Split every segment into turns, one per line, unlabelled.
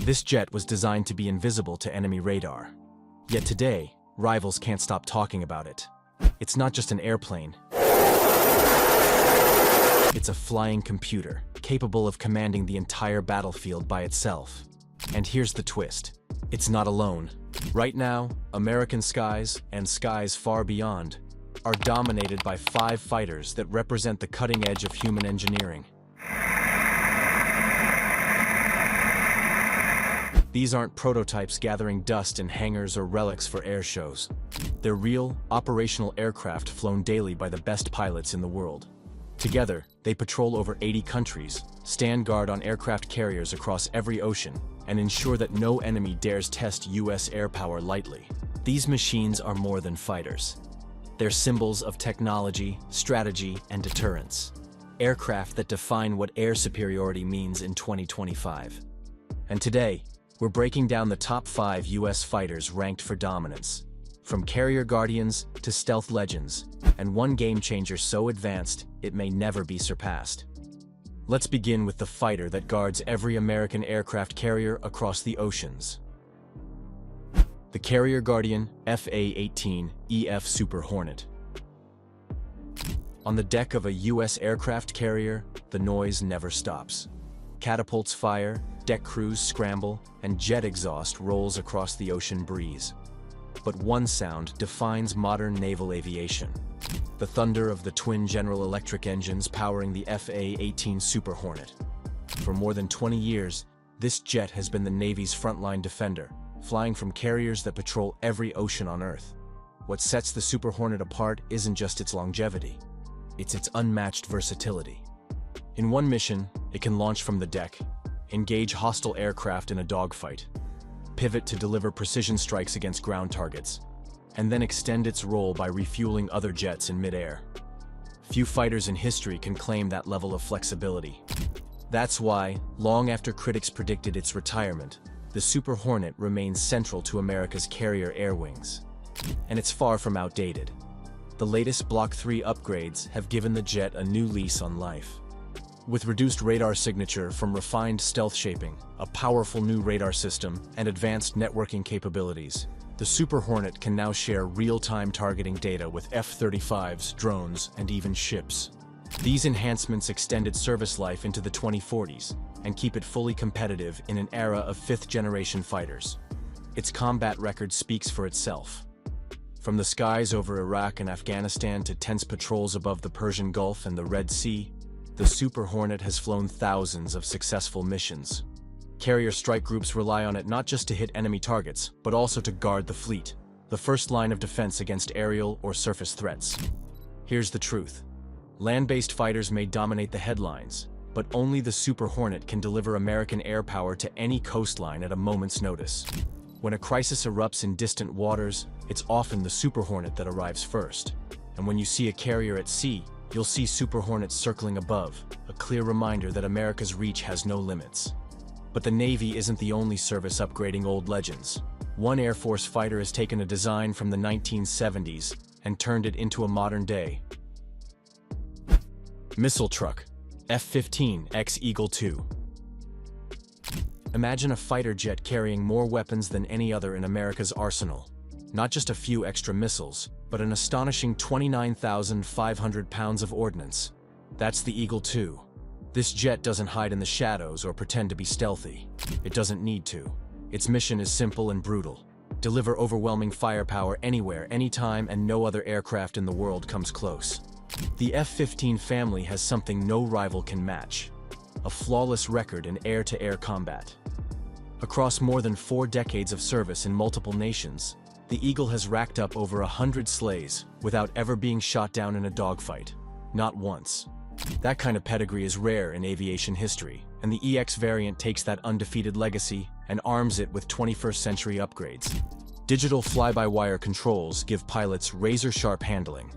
This jet was designed to be invisible to enemy radar. Yet today, rivals can't stop talking about it. It's not just an airplane. It's a flying computer, capable of commanding the entire battlefield by itself. And here's the twist. It's not alone. Right now, American skies, and skies far beyond, are dominated by 5 fighters that represent the cutting edge of human engineering. These aren't prototypes gathering dust in hangars or relics for air shows. They're real, operational aircraft flown daily by the best pilots in the world. Together, they patrol over 80 countries, stand guard on aircraft carriers across every ocean, and ensure that no enemy dares test U.S. air power lightly. These machines are more than fighters. They're symbols of technology, strategy, and deterrence. Aircraft that define what air superiority means in 2025. And today, we're breaking down the top 5 U.S. fighters ranked for dominance. From carrier guardians to stealth legends, and one game-changer so advanced, it may never be surpassed. Let's begin with the fighter that guards every American aircraft carrier across the oceans. The Carrier Guardian F-A-18 Super Hornet. On the deck of a U.S. aircraft carrier, the noise never stops. Catapults fire, deck crews scramble, and jet exhaust rolls across the ocean breeze. But one sound defines modern naval aviation: the thunder of the twin General Electric engines powering the F-A-18 Super Hornet. For more than 20 years, this jet has been the Navy's frontline defender, flying from carriers that patrol every ocean on Earth. What sets the Super Hornet apart isn't just its longevity, it's its unmatched versatility. In one mission, it can launch from the deck, engage hostile aircraft in a dogfight, pivot to deliver precision strikes against ground targets, and then extend its role by refueling other jets in midair. Few fighters in history can claim that level of flexibility. That's why, long after critics predicted its retirement, the Super Hornet remains central to America's carrier air wings. And it's far from outdated. The latest Block 3 upgrades have given the jet a new lease on life. With reduced radar signature from refined stealth shaping, a powerful new radar system, and advanced networking capabilities, the Super Hornet can now share real-time targeting data with F-35s, drones, and even ships. These enhancements extend its service life into the 2040s and keep it fully competitive in an era of 5th-generation fighters. Its combat record speaks for itself. From the skies over Iraq and Afghanistan to tense patrols above the Persian Gulf and the Red Sea, the Super Hornet has flown thousands of successful missions. Carrier strike groups rely on it not just to hit enemy targets, but also to guard the fleet, the first line of defense against aerial or surface threats. Here's the truth. Land-based fighters may dominate the headlines, but only the Super Hornet can deliver American air power to any coastline at a moment's notice. When a crisis erupts in distant waters, it's often the Super Hornet that arrives first. And when you see a carrier at sea, you'll see Super Hornets circling above, a clear reminder that America's reach has no limits. But the Navy isn't the only service upgrading old legends. One Air Force fighter has taken a design from the 1970s and turned it into a modern day missile truck, F-15X Eagle II. Imagine a fighter jet carrying more weapons than any other in America's arsenal. Not just a few extra missiles, but an astonishing 29,500 pounds of ordnance. That's the Eagle II. This jet doesn't hide in the shadows or pretend to be stealthy. It doesn't need to. Its mission is simple and brutal: deliver overwhelming firepower anywhere, anytime, and no other aircraft in the world comes close. The F-15 family has something no rival can match: a flawless record in air-to-air combat. Across more than 4 decades of service in multiple nations, the Eagle has racked up over 100 slays without ever being shot down in a dogfight. Not once. That kind of pedigree is rare in aviation history, and the EX variant takes that undefeated legacy and arms it with 21st-century upgrades. Digital fly-by-wire controls give pilots razor-sharp handling.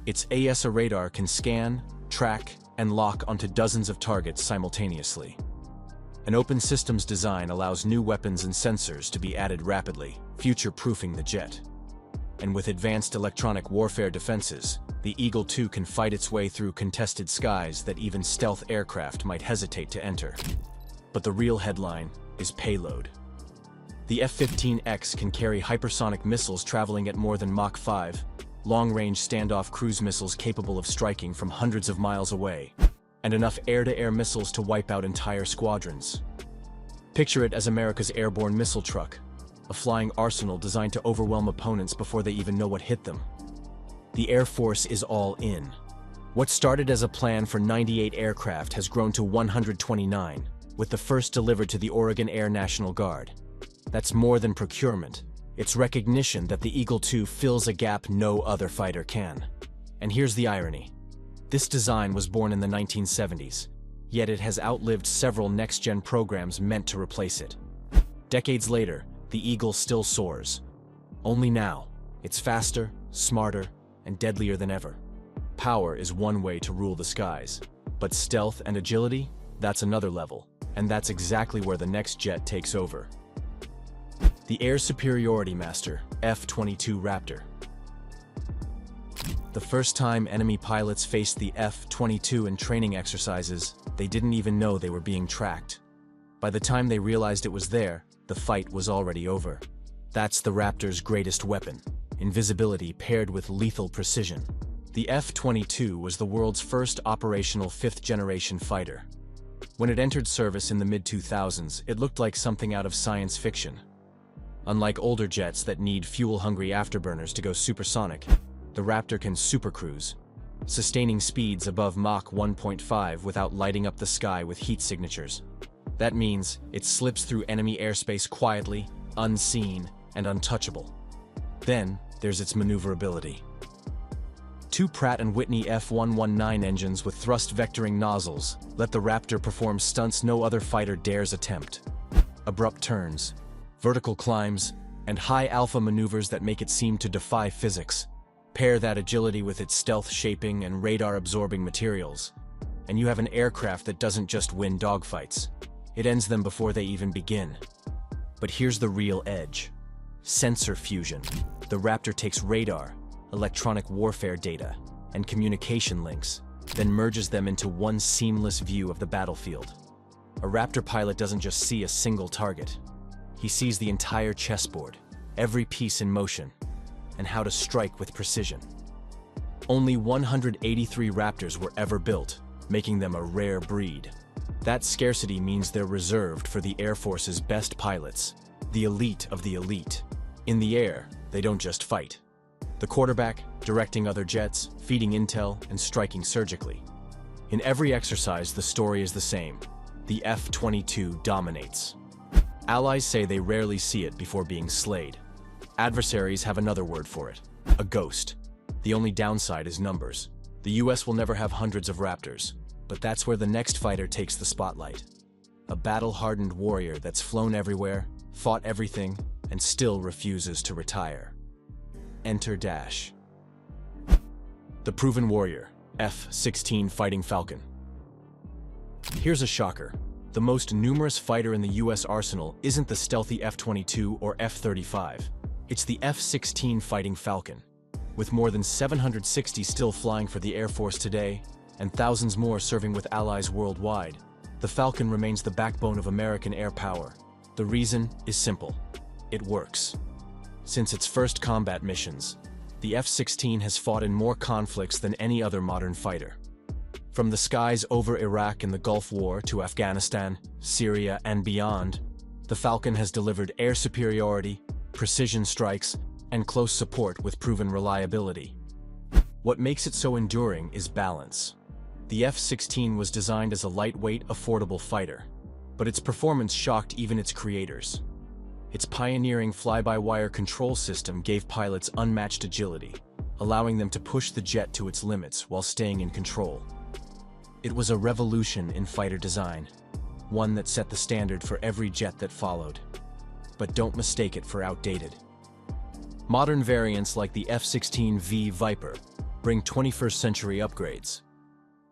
Its AESA radar can scan, track, and lock onto dozens of targets simultaneously. An open systems design allows new weapons and sensors to be added rapidly, future-proofing the jet. And with advanced electronic warfare defenses, the Eagle II can fight its way through contested skies that even stealth aircraft might hesitate to enter. But the real headline: is payload. The F-15X can carry hypersonic missiles traveling at more than Mach 5, long-range standoff cruise missiles capable of striking from hundreds of miles away, and enough air-to-air missiles to wipe out entire squadrons. Picture it as America's airborne missile truck, a flying arsenal designed to overwhelm opponents before they even know what hit them. The Air Force is all in. What started as a plan for 98 aircraft has grown to 129, with the first delivered to the Oregon Air National Guard. That's more than procurement. It's recognition that the Eagle II fills a gap no other fighter can. And here's the irony. This design was born in the 1970s, yet it has outlived several next-gen programs meant to replace it. Decades later, the Eagle still soars. Only now, it's faster, smarter, and deadlier than ever. Power is one way to rule the skies, but stealth and agility, that's another level, and that's exactly where the next jet takes over. The Air Superiority Master, F-22 Raptor. The first time enemy pilots faced the F-22 in training exercises, they didn't even know they were being tracked. By the time they realized it was there, the fight was already over. That's the Raptor's greatest weapon, invisibility paired with lethal precision. The F-22 was the world's first operational fifth-generation fighter. When it entered service in the mid-2000s, it looked like something out of science fiction. Unlike older jets that need fuel-hungry afterburners to go supersonic, the Raptor can supercruise, sustaining speeds above Mach 1.5 without lighting up the sky with heat signatures. That means it slips through enemy airspace quietly, unseen, and untouchable. Then, there's its maneuverability. Two Pratt & Whitney F119 engines with thrust-vectoring nozzles let the Raptor perform stunts no other fighter dares attempt. Abrupt turns, vertical climbs, and high-alpha maneuvers that make it seem to defy physics. Pair that agility with its stealth shaping and radar-absorbing materials, and you have an aircraft that doesn't just win dogfights. It ends them before they even begin. But here's the real edge. Sensor fusion. The Raptor takes radar, electronic warfare data, and communication links, then merges them into one seamless view of the battlefield. A Raptor pilot doesn't just see a single target. He sees the entire chessboard, every piece in motion, and how to strike with precision. Only 183 Raptors were ever built, making them a rare breed. That scarcity means they're reserved for the Air Force's best pilots, the elite of the elite. In the air, they don't just fight. The quarterback, directing other jets, feeding intel, and striking surgically. In every exercise, the story is the same. The F-22 dominates. Allies say they rarely see it before being slayed. Adversaries have another word for it, a ghost. The only downside is numbers. The US will never have hundreds of Raptors, but that's where the next fighter takes the spotlight. A battle-hardened warrior that's flown everywhere, fought everything, and still refuses to retire. Enter Dash. The proven warrior, F-16 Fighting Falcon. Here's a shocker. The most numerous fighter in the US arsenal isn't the stealthy F-22 or F-35. It's the F-16 Fighting Falcon. With more than 760 still flying for the Air Force today, and thousands more serving with allies worldwide, the Falcon remains the backbone of American air power. The reason is simple. It works. Since its first combat missions, the F-16 has fought in more conflicts than any other modern fighter. From the skies over Iraq and the Gulf War to Afghanistan, Syria, and beyond, the Falcon has delivered air superiority, precision strikes, and close support with proven reliability. What makes it so enduring is balance. The F-16 was designed as a lightweight, affordable fighter, but its performance shocked even its creators. Its pioneering fly-by-wire control system gave pilots unmatched agility, allowing them to push the jet to its limits while staying in control. It was a revolution in fighter design, one that set the standard for every jet that followed. But don't mistake it for outdated. Modern variants like the F-16V Viper bring 21st century upgrades.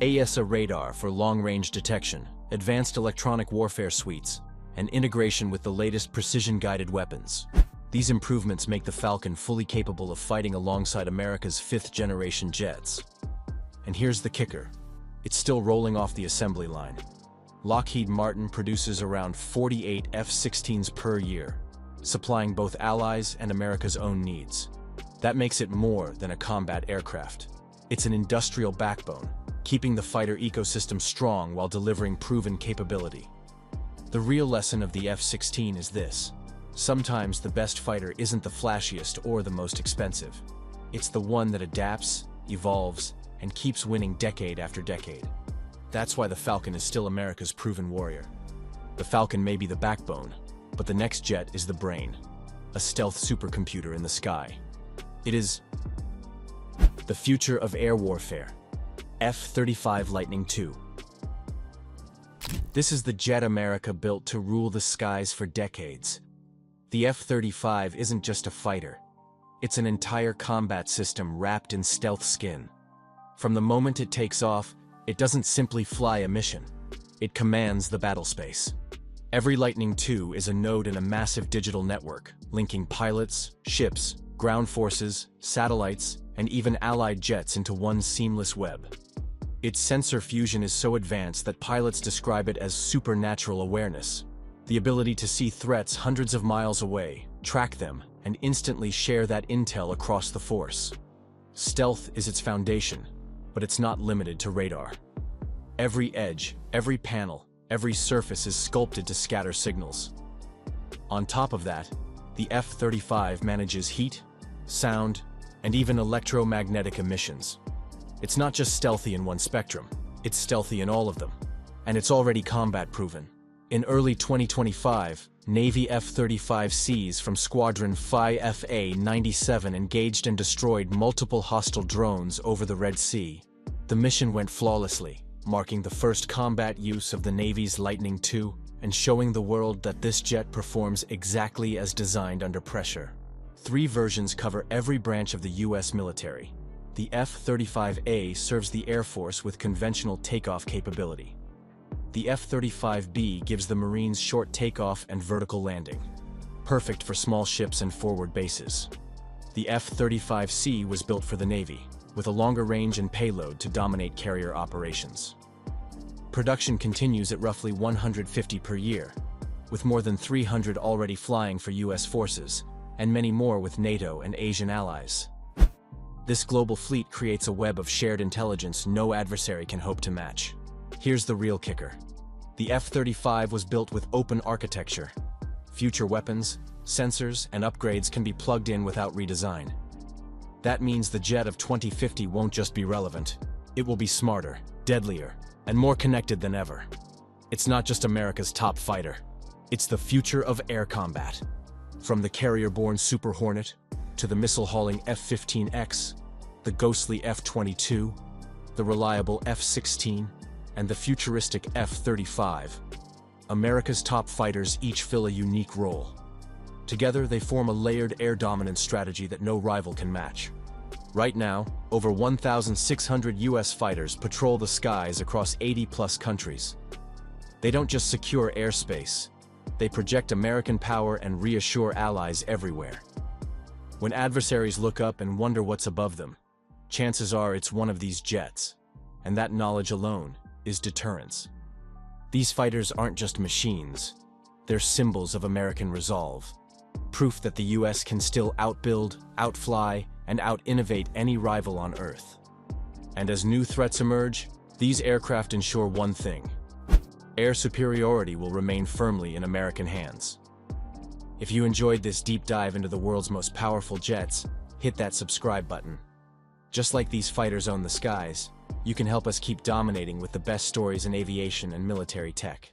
AESA radar for long-range detection, advanced electronic warfare suites, and integration with the latest precision-guided weapons. These improvements make the Falcon fully capable of fighting alongside America's fifth-generation jets. And here's the kicker. It's still rolling off the assembly line. Lockheed Martin produces around 48 F-16s per year, supplying both allies and America's own needs. That makes it more than a combat aircraft. It's an industrial backbone, keeping the fighter ecosystem strong while delivering proven capability. The real lesson of the F-16 is this: sometimes the best fighter isn't the flashiest or the most expensive. It's the one that adapts, evolves, and keeps winning decade after decade. That's why the Falcon is still America's proven warrior. The Falcon may be the backbone, but the next jet is the brain, a stealth supercomputer in the sky. It is the future of air warfare. F-35 Lightning II. This is the jet America built to rule the skies for decades. The F-35 isn't just a fighter. It's an entire combat system wrapped in stealth skin. From the moment it takes off, it doesn't simply fly a mission. It commands the battle space. Every Lightning II is a node in a massive digital network, linking pilots, ships, ground forces, satellites, and even allied jets into one seamless web. Its sensor fusion is so advanced that pilots describe it as supernatural awareness, the ability to see threats hundreds of miles away, track them, and instantly share that intel across the force. Stealth is its foundation, but it's not limited to radar. Every edge, every panel, every surface is sculpted to scatter signals. On top of that, the F-35 manages heat, sound, and even electromagnetic emissions. It's not just stealthy in one spectrum, it's stealthy in all of them. And it's already combat-proven. In early 2025, Navy F-35Cs from Squadron Phi FA-97 engaged and destroyed multiple hostile drones over the Red Sea. The mission went flawlessly, marking the first combat use of the Navy's Lightning II and showing the world that this jet performs exactly as designed under pressure. 3 versions cover every branch of the U.S. military. The F-35A serves the Air Force with conventional takeoff capability. The F-35B gives the Marines short takeoff and vertical landing, perfect for small ships and forward bases. The F-35C was built for the Navy, with a longer range and payload to dominate carrier operations. Production continues at roughly 150 per year, with more than 300 already flying for U.S. forces, and many more with NATO and Asian allies. This global fleet creates a web of shared intelligence no adversary can hope to match. Here's the real kicker. The F-35 was built with open architecture. Future weapons, sensors, and upgrades can be plugged in without redesign. That means the jet of 2050 won't just be relevant. It will be smarter, deadlier, and more connected than ever. It's not just America's top fighter. It's the future of air combat. From the carrier-borne Super Hornet, to the missile-hauling F-15X, the ghostly F-22, the reliable F-16, and the futuristic F-35, America's top fighters each fill a unique role. Together, they form a layered air dominance strategy that no rival can match. Right now, over 1,600 U.S. fighters patrol the skies across 80-plus countries. They don't just secure airspace, they project American power and reassure allies everywhere. When adversaries look up and wonder what's above them, chances are it's one of these jets, and that knowledge alone is deterrence. These fighters aren't just machines, they're symbols of American resolve. Proof that the U.S. can still outbuild, outfly, and out-innovate any rival on Earth. And as new threats emerge, these aircraft ensure one thing: air superiority will remain firmly in American hands. If you enjoyed this deep dive into the world's most powerful jets, hit that subscribe button. Just like these fighters own the skies, you can help us keep dominating with the best stories in aviation and military tech.